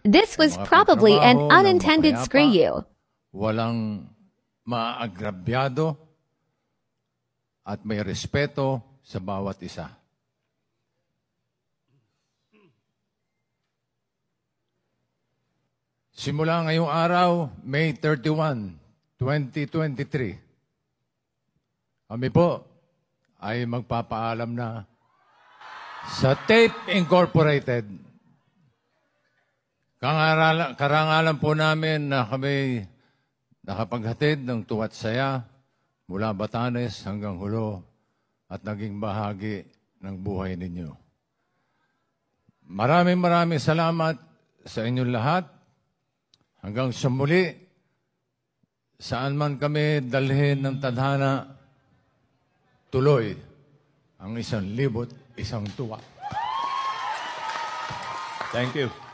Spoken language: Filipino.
This was Mga probably an pagtrabaho ng unintended mapayapa, screw you. Walang maagrabyado at may respeto sa bawat isa. Simula ngayong araw, May 31, 2023, kami po ay magpapaalam na sa Tape Incorporated. Karangalan po namin na kami nakapaghatid ng tuwa't saya mula Batanes hanggang Hulo at naging bahagi ng buhay ninyo. Maraming salamat sa inyong lahat. Hanggang sa muli, saan man kami dalhin ng tadhana, tuloy ang 1,001 tuwa. Thank you.